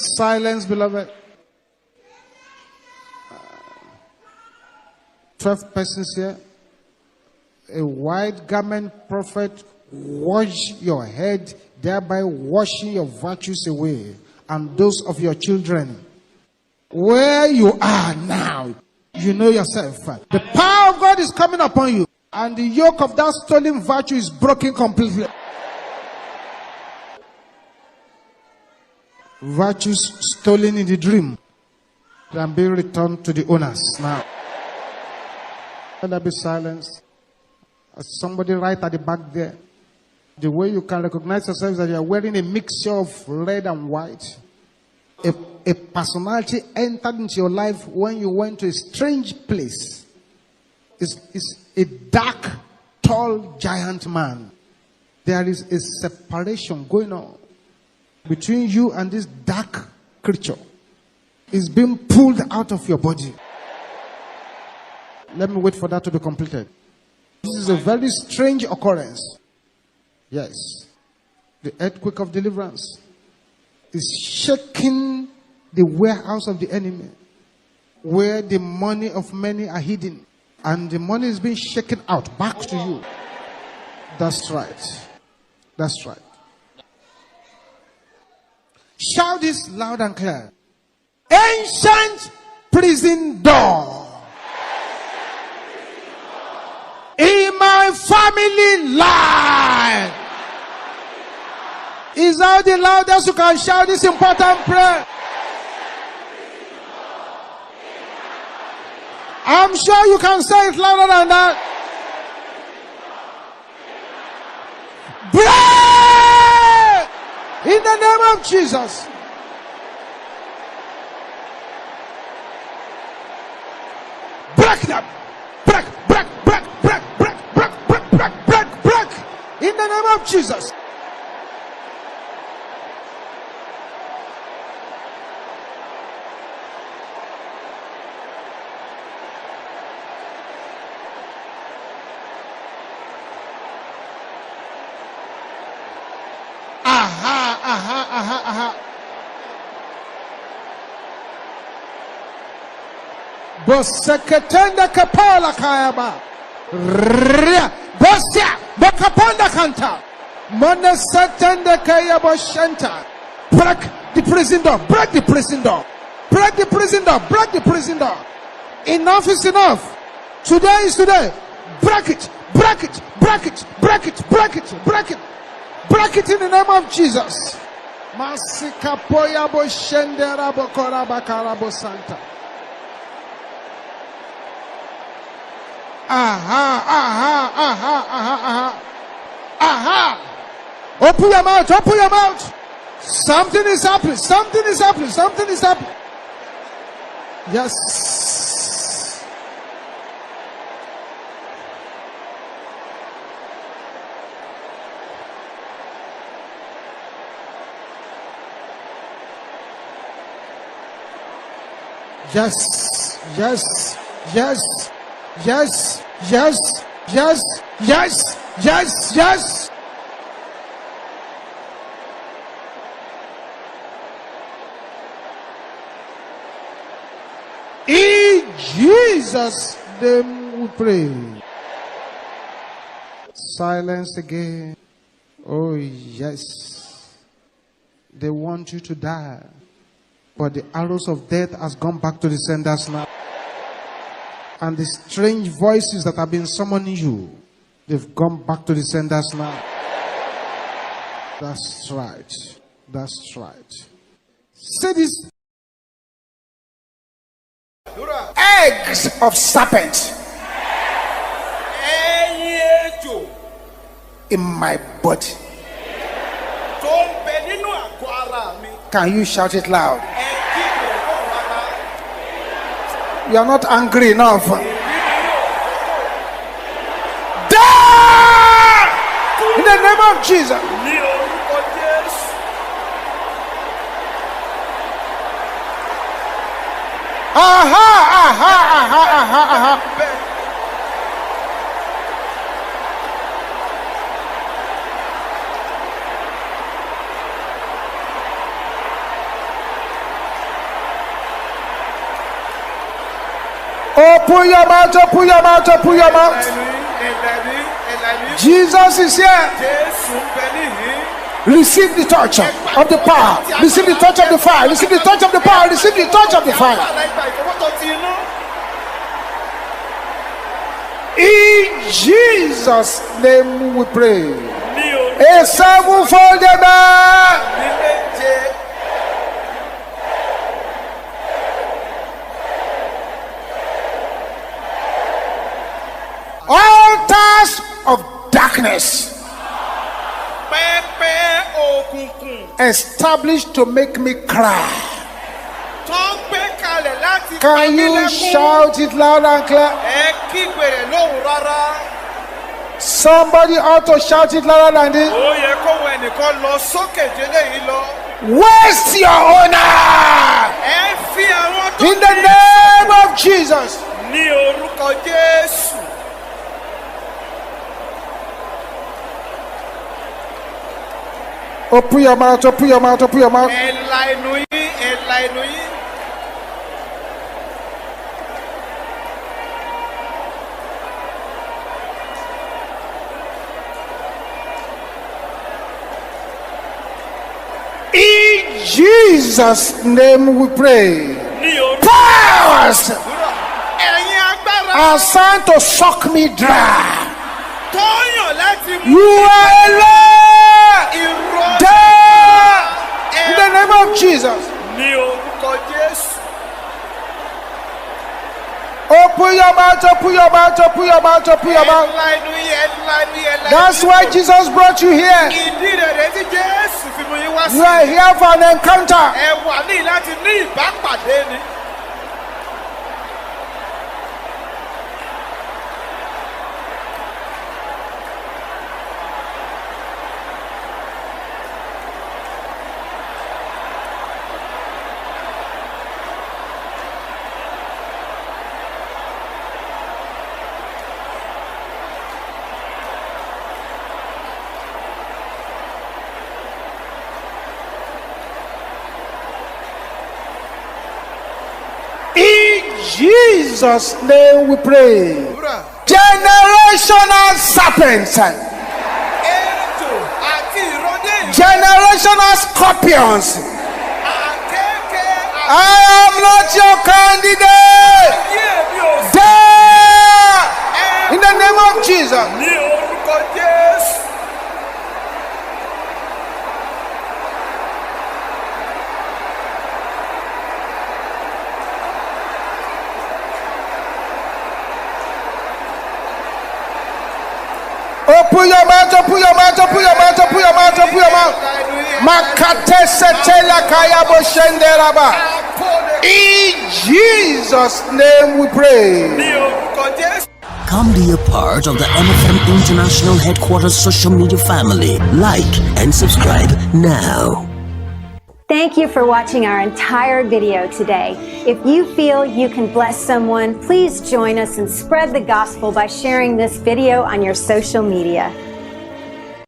Silence, beloved. 12 persons here. A white garment prophet, wash your head, thereby washing your virtues away and those of your children. Where you are now, you know yourself. The power of God is coming upon you, and the yoke of that stolen virtue is broken completely. Virtues stolen in the dream can be returned to the owners now. Let there be silence. Somebody right at the back there. The way you can recognize yourself is that you are wearing a mixture of red and white. A personality entered into your life when you went to a strange place. It's a dark, tall, giant man. There is a separation going on between you and this dark creature. It's being pulled out of your body. Let me wait for that to be completed. This is a very strange occurrence. Yes. The earthquake of deliverance is shaking the warehouse of the enemy, where the money of many are hidden, and the money is being shaken out back to you. That's right. That's right. Shout this loud and clear. Ancient prison door in my family line. Is that the loudest you can shout this important prayer? I'm sure you can say it louder than that. Break! In the name of Jesus. Break them. Break, break, break, break, break, break, break, break, break, break. In the name of Jesus. Boseketenda kapala kayaba. Bosia bokapanda kanta. Monesetenda kayaba shanta. Break the prison door. Break the prison door. Break the prison door. Break the prison door. Enough is enough. Today is today. Break it. Break it. Break it. Break it. Break it. Break it. Break it in the name of Jesus. Masika poya bo shendera bo koraba karabo santa. Aha, aha, aha, aha, aha. Aha. Open your mouth, open your mouth. Something is happening, something is happening, something is happening. Yes. Yes, yes, yes. Yes, yes, yes, yes, yes, yes. In Jesus' name we pray. Silence again. Oh, yes. They want you to die, but the arrows of death has gone back to the senders now. And the strange voices that have been summoning you, they've gone back to the senders now. That's right. That's right. Say this. Eggs of serpent in my body. Can you shout it loud? You are not angry enough. Die! In the name of Jesus. Aha, aha, aha, aha, aha. Open your mouth, open your mouth, open your mouth. Jesus is here. Receive the touch of the power. Receive the touch of the fire. Receive the touch of the power. Receive the touch of the fire. In Jesus' name we pray. A sevenfold amen. Altars of darkness established to make me cry. Can you shout it loud and clear? Somebody ought to shout it louder than this. Waste your honor in the name of Jesus. Open your mouth, open your mouth, open your mouth. In Jesus' name we pray. Powers are assigned to suck me dry. You are alone. In the name of Jesus. Open your mouth, open your mouth, open your mouth, open your mouth. That's why Jesus brought you here. You are here for an encounter. Jesus' name we pray. Generational serpents, generational scorpions, I am not your candidate. Die in the name of Jesus. Open your mouth, open your mouth, open your mouth, open your mouth, open your mouth. Makate setela kaya boshenderaba. In Jesus' name we pray. Come be a part of the MFM International Headquarters social media family. Like and subscribe now. Thank you for watching our entire video today. If you feel you can bless someone, please join us and spread the gospel by sharing this video on your social media.